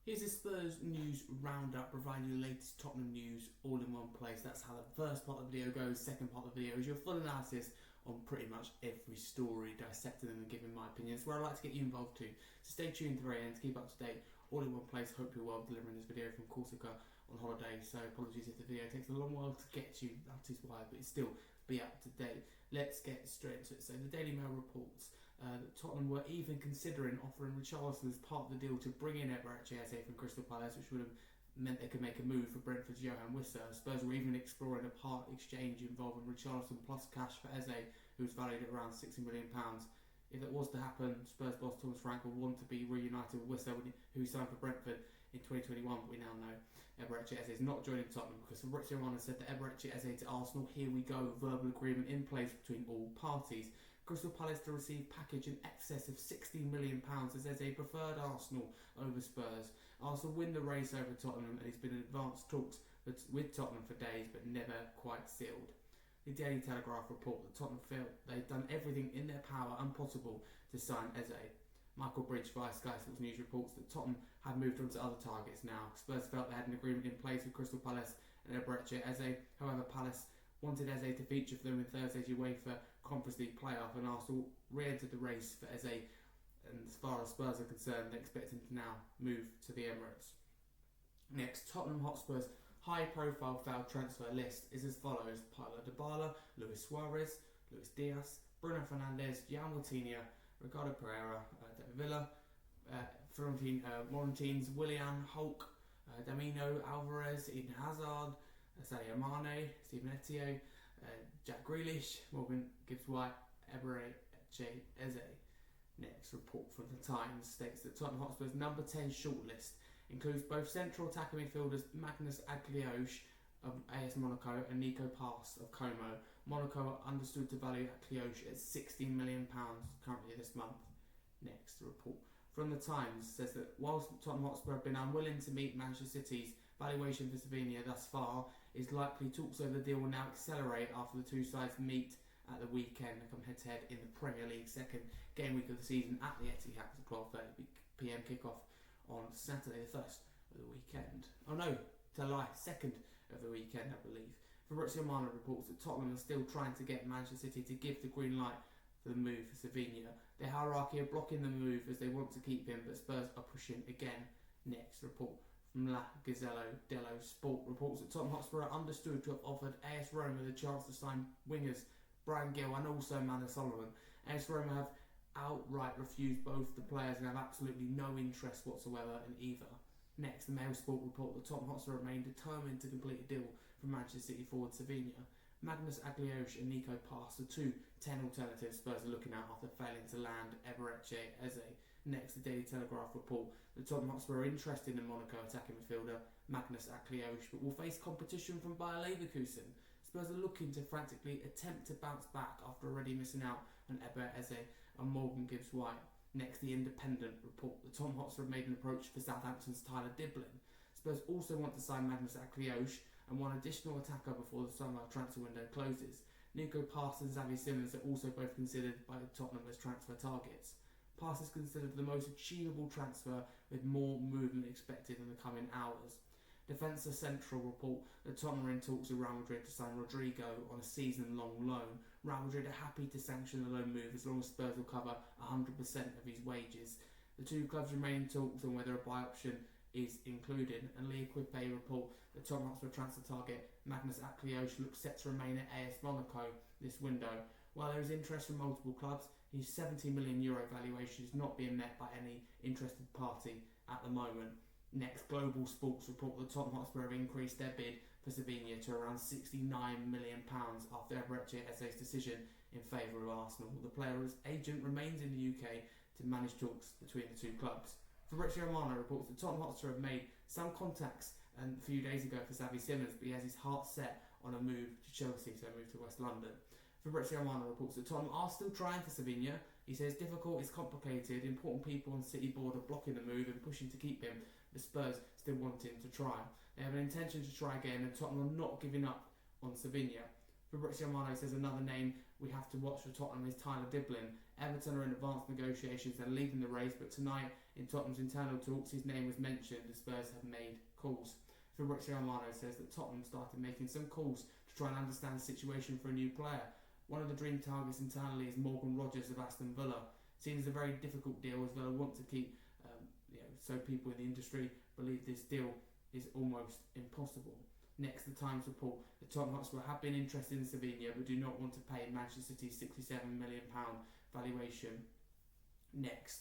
Here's the Spurs news roundup, providing you the latest Tottenham news all in one place. That's how the first part of the video goes. Second part of the video is your full analysis on pretty much every story, dissecting them and giving my opinions, where I like to get you involved too. So stay tuned to the very end to keep up to date, all in one place. Hope you're well, delivering this video from Corsica on holiday, so apologies if the video takes a long while to get to you, that is why, but it's still be up to date. Let's get straight into it. So the Daily Mail reports that Tottenham were even considering offering Richarlison as part of the deal to bring in Richarlison from Crystal Palace, which would have meant they could make a move for Brentford's Johan Wissa. Spurs were even exploring a part exchange involving Richarlison plus cash for Eze, who was valued at around £60 million. If that was to happen, Spurs boss Thomas Frank would want to be reunited with Wissa, who signed for Brentford in 2021, but we now know Eberechi Eze is not joining Tottenham because Fabrizio Romano said that Eberechi Eze to Arsenal, here we go, verbal agreement in place between all parties. Crystal Palace to receive package in excess of £16 million as Eze preferred Arsenal over Spurs. Arsenal win the race over Tottenham, and it's been in advanced talks with Tottenham for days but never quite sealed. The Daily Telegraph report that Tottenham felt they'd done everything in their power and possible to sign Eze. Michael Bridge via Sky Sports News reports that Tottenham have moved on to other targets now. Spurs felt they had an agreement in place with Crystal Palace and Eberechi Eze. However, Palace wanted Eze to feature for them in Thursday's UEFA Conference League playoff, and Arsenal re-entered the race for Eze, and as far as Spurs are concerned, they expect him to now move to the Emirates. Next, Tottenham Hotspur's high-profile failed transfer list is as follows: Paulo Dybala, Luis Suarez, Luis Diaz, Bruno Fernandes, Jan Moutinho, Ricardo Pereira, David Villa, Florentines, Willian, Hulk, Damino, Alvarez, Eden Hazard, Sadio Mane, Stephen Etienne, Jack Grealish, Morgan Gibbs-White, Eberechi Eze. Next report from the Times states that Tottenham Hotspur's number 10 shortlist includes both central attacking midfielders Magnus Aglioche of AS Monaco and Nico Pass of Como. Monaco are understood to value Aglioche at £16 million currently this month. Next report from the Times says that whilst Tottenham Hotspur have been unwilling to meet Manchester City's valuation for Savinho thus far, is likely talks over the deal will now accelerate after the two sides meet at the weekend and come head-to-head in the Premier League second game week of the season at the Etihad at 12:30pm kickoff on Saturday the 1st of the weekend. Oh no, to lie, 2nd of the weekend I believe. Fabrizio Romano reports that Tottenham are still trying to get Manchester City to give the green light for the move for Savinho. The hierarchy are blocking the move as they want to keep him, but Spurs are pushing again. Next report from La Gazzetta dello Sport reports that Tottenham Hotspur are understood to have offered AS Roma the chance to sign wingers Brian Gill and also Manus Solomon. AS Roma have outright refused both the players and have absolutely no interest whatsoever in either. Next, the Mail Sport report that Tottenham Hotspur remain determined to complete a deal for Manchester City forward Savinho. Magnus Aglioche and Nico Pass, the two 10 alternatives Spurs are looking at after failing to land Eberechi Eze. Next, the Daily Telegraph report that Tottenham Hotspur are interested in Monaco attacking midfielder Magnus Aglioche, but will face competition from Bayer Leverkusen. Spurs are looking to frantically attempt to bounce back after already missing out on Eberechi Eze and Morgan Gibbs-White. Next, the Independent report that Tottenham Hotspur have made an approach for Southampton's Tyler Diblin. Spurs also want to sign Magnus Aglioche and one additional attacker before the summer transfer window closes. Nico Pass and Xavi Simons are also both considered by Tottenham as transfer targets. Pass is considered the most achievable transfer, with more movement expected in the coming hours. Defensor Central report that Tottenham are in talks with Real Madrid to sign Rodrigo on a season-long loan. Real Madrid are happy to sanction the loan move as long as Spurs will cover 100% of his wages. The two clubs remain in talks on whether a buy option is included, and Lee Equipe report that Tottenham Hotspur transfer target Magnus Aglioche looks set to remain at AS Monaco this window. While there is interest from multiple clubs, his €70 million valuation is not being met by any interested party at the moment. Next, Global Sports report that Tottenham Hotspur have increased their bid for Savinho to around £69 million after Eberechi Eze's decision in favour of Arsenal. The player's agent remains in the UK to manage talks between the two clubs. Fabrizio Romano reports that Tottenham Hotspur have made some contacts a few days ago for Xavi Simons, but he has his heart set on a move to Chelsea, so a move to West London. Fabrizio Romano reports that Tottenham are still trying for Savinho. He says difficult, it's complicated, important people on City board are blocking the move and pushing to keep him. The Spurs still want him to try. They have an intention to try again, and Tottenham are not giving up on Savinho. Fabrizio Romano says another name we have to watch for Tottenham is Tyler Diblin. Everton are in advanced negotiations and leading the race, but tonight in Tottenham's internal talks his name was mentioned. The Spurs have made calls. Fabrizio Romano says that Tottenham started making some calls to try and understand the situation for a new player. One of the dream targets internally is Morgan Rogers of Aston Villa. Seen as a very difficult deal, as Villa want to keep, so people in the industry believe this deal is almost impossible. Next, the Times report that Tottenham Hotspur have been interested in Savinho but do not want to pay Manchester City's £67 million valuation. Next,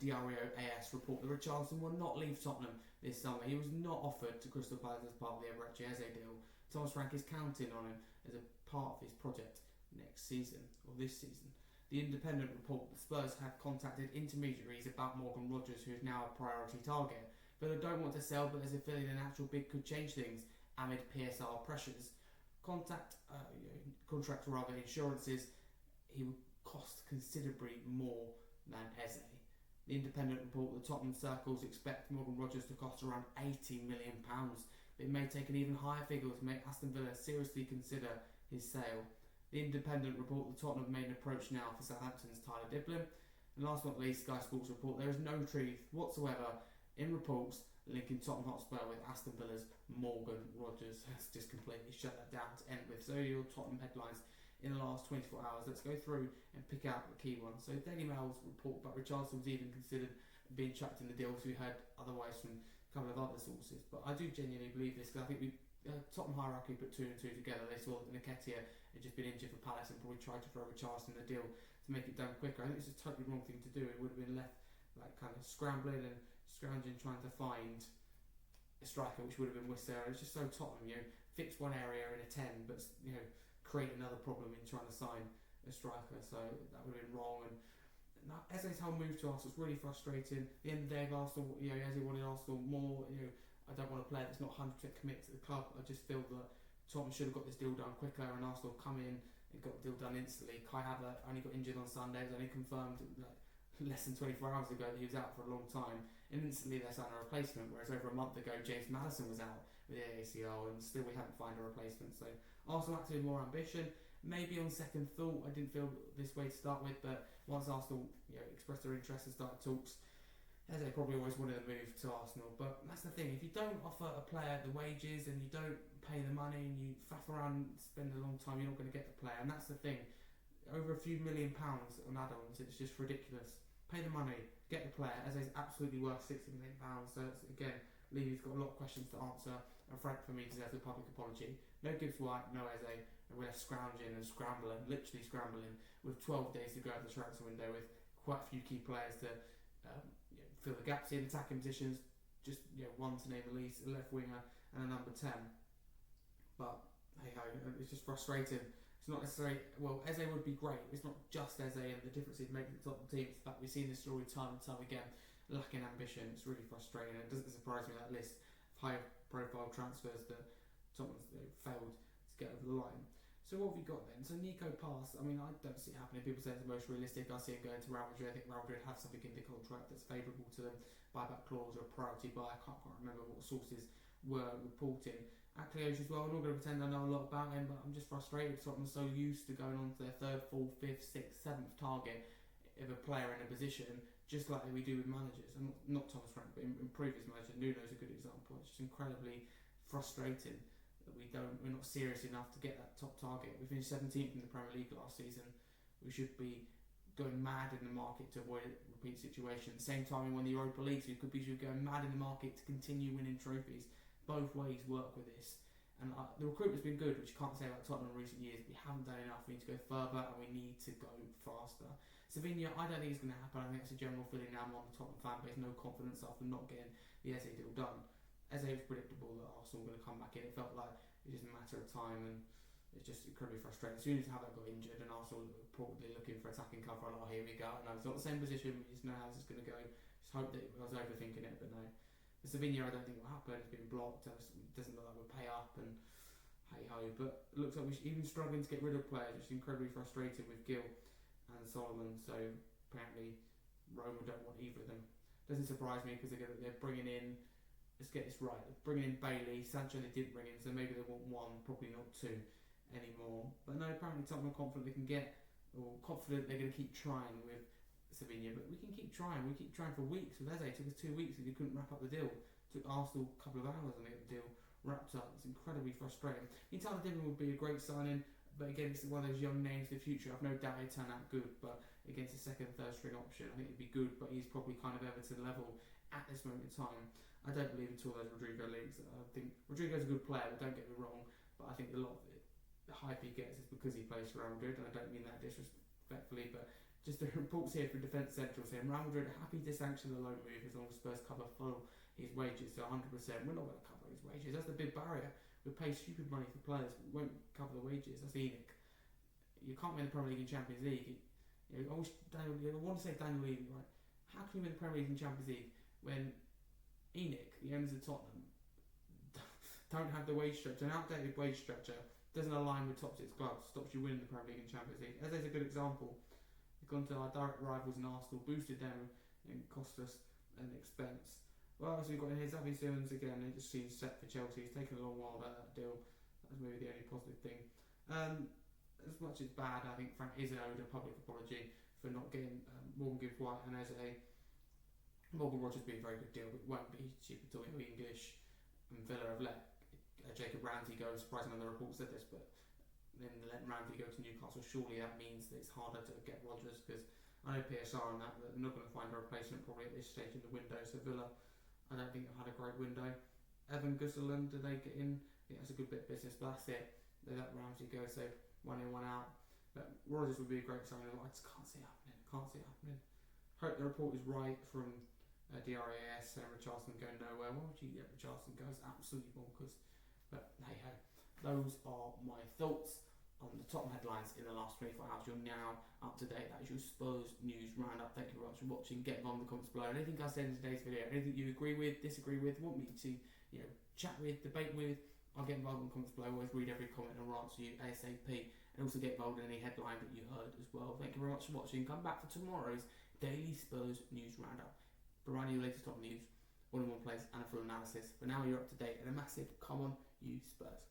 Diario AS report that Richarlison will not leave Tottenham this summer. He was not offered to Crystal Palace as part of the Eberechi Eze deal. Thomas Frank is counting on him as a part of his project next season, or this season. The Independent report that Spurs have contacted intermediaries about Morgan Rogers, who is now a priority target. Villa don't want to sell, but as a feeling an actual bid could change things amid PSR pressures. Contract insurances, he would cost considerably more than Eze. The Independent report that Tottenham circles expect Morgan Rogers to cost around £80 million. It may take an even higher figure to make Aston Villa seriously consider his sale. The Independent report that Tottenham have made an approach now for Southampton's Tyler Diblin. And last but not least, Sky Sports report there is no truth whatsoever in reports linking Tottenham Hotspur with Aston Villa's Morgan Rogers. Has just completely shut that down to end with. So your Tottenham headlines in the last 24 hours. Let's go through and pick out the key ones. So Daily Mail's report about Richarlison was even considered being chucked in the deal, so we heard otherwise from a couple of other sources. But I do genuinely believe this, because I think Tottenham hierarchy put two and two together. They saw that Nketiah had just been injured for Palace and probably tried to throw Richarlison in the deal to make it done quicker. I think it's a totally wrong thing to do. It would have been left like kind of scrambling and scrounging, trying to find a striker, which would have been Wissera. It's just so Tottenham, fix one area in a 10, but create another problem in trying to sign a striker. So that would have been wrong. And Eze's whole move to Arsenal was really frustrating. At the end of the day, if Arsenal, Eze wanted Arsenal more. I don't want a player that's not 100% committed to the club. I just feel that Tottenham should have got this deal done quicker, and Arsenal come in and got the deal done instantly. Kai Havertz only got injured on Sunday. It was only confirmed less than 24 hours ago that he was out for a long time, and instantly they signed a replacement. Whereas over a month ago, James Maddison was out with the ACL, and still we haven't found a replacement. So Arsenal had to have more ambition. Maybe on second thought, I didn't feel this way to start with, but once Arsenal expressed their interest and started talks, Eze probably always wanted to move to Arsenal. But that's the thing, if you don't offer a player the wages and you don't pay the money and you faff around and spend a long time, you're not going to get the player. And that's the thing, over a few £1 million on add-ons, it's just ridiculous. Pay the money, get the player. Eze's absolutely worth £60 million. So that's, again, Levy's got a lot of questions to answer, and Frank for me deserves a public apology. No Gibbs White, no Eze, and we're scrounging and scrambling, literally scrambling, with 12 days to go at the transfer window, with quite a few key players to fill the gaps in attacking positions. Just one to name the least, a left winger and a number 10. But hey ho, it's just frustrating. It's not necessarily, Eze would be great. It's not just Eze and the difference he'd make to the top teams. In fact, we've seen this story time and time again. Lacking ambition, it's really frustrating. It doesn't surprise me that list of high-profile transfers that Tottenham's failed to get over the line. So what have we got then? So Nico Pass, I don't see it happening. People say it's the most realistic. I see him going to Real Madrid. I think Real Madrid have something in the contract that's favourable to them. Buyback clause or a priority buy. I can't quite remember what sources were reporting. Aklioj as well, I'm not going to pretend I know a lot about him, but I'm just frustrated. Tottenham so used to going on to their 3rd, 4th, 5th, 6th, 7th target of a player in a position, just like we do with managers. And not Thomas Frank, but in previous managers. Nuno's a good example. It's just incredibly frustrating that we're not serious enough to get that top target. We finished 17th in the Premier League last season. We should be going mad in the market to avoid a repeat situation. At the same time we won the Europa League, so we should be going mad in the market to continue winning trophies. Both ways work with this. And the recruitment's been good, which you can't say about Tottenham in recent years. We haven't done enough. We need to go further and we need to go faster. Savinho, I don't think it's going to happen. I think it's a general feeling now among the Tottenham fan base. No confidence after not getting the Eze deal done. Eze was predictable that Arsenal were going to come back in. It felt like it was just a matter of time, and it's just incredibly frustrating. As soon as Havertz got injured and Arsenal were probably looking for attacking cover, here we go. And it's not the same position. We just know how this is going to go. Just hope that I was overthinking it, but no. The Savinho, I don't think will happen. It's been blocked. It doesn't look like we'll pay up, and hey ho. But it looks like we're even struggling to get rid of players, which is incredibly frustrating with Gill and Solomon. So apparently Roma don't want either of them. Doesn't surprise me because they're bringing in. Let's get this right. They're bringing in Bailey, Sancho. They did bring in, so maybe they want one, probably not two. anymore. But no, apparently Tottenham are confident they can get, or confident they're going to keep trying with Savinho. But we can keep trying. We keep trying for weeks with Eze. It took us 2 weeks and we couldn't wrap up the deal. It took Arsenal a couple of hours and they get the deal wrapped up. It's incredibly frustrating. Tyler Dibbin would be a great signing, but again, it's one of those young names for the future. I've no doubt he'd turn out good, but against a second, third string option, I think it'd be good, but he's probably kind of Everton level at this moment in time. I don't believe in all those Rodrigo leagues. I think Rodrigo's a good player, but don't get me wrong, but I think a lot of it, the hype he gets is because he plays for Real Madrid, and I don't mean that disrespectfully, but just the reports here from Defence Central saying Real Madrid are happy to sanction the loan move as long as Spurs cover full his wages to 100%. We're not going to cover his wages. That's the big barrier. We pay stupid money for players, but we won't cover the wages. That's Enoch. You can't win the Premier League and Champions League. I want to say Daniel Levy, right? How can you win the Premier League and Champions League when Enoch, the owners of Tottenham, don't have the wage structure, an outdated wage structure, doesn't align with top 6 clubs, stops you winning the Premier League and Champions League. As is a good example. We've gone to our direct rivals in Arsenal, boosted them and cost us an expense. Well, as we've got in here, Xavi Simons again, it just seems set for Chelsea. It's taken a long while about that deal. That's maybe the only positive thing. As much as bad, I think Frank is owed a public apology for not getting Morgan Gibbs White and Eze. Morgan Rogers being a very good deal, but it won't be cheap at all. English and Villa have let Jacob Ramsey go. Surprisingly, the report said this, but then let Ramsey go to Newcastle. Surely that means that it's harder to get Rogers, because I know PSR on that, but they're not going to find a replacement probably at this stage in the window. So Villa, I don't think they've had a great window. Evan Gusselin, do they get in? I think that's a good bit of business, but that's it. They let Ramsey go, so 1 in, 1 out. But Rogers would be a great signing. I just can't see it happening. Hope the report is right from DRAS and Richarlison going nowhere. Why would you get Richarlison go? It's absolutely bonkers. But hey ho, those are my thoughts on the top headlines in the last 24 hours. You're now up to date. That is your Spurs news roundup. Thank you very much for watching. Get involved in the comments below. Anything I said in today's video, anything you agree with, disagree with, want me to chat with, debate with, I'll get involved in the comments below. I always read every comment and I'll answer you ASAP, and also get involved in any headline that you heard as well. Thank you very much for watching. Come back for tomorrow's daily Spurs news roundup, providing you the latest top news all in one place and a full analysis. But now you're up to date, and a massive come on you Spurs.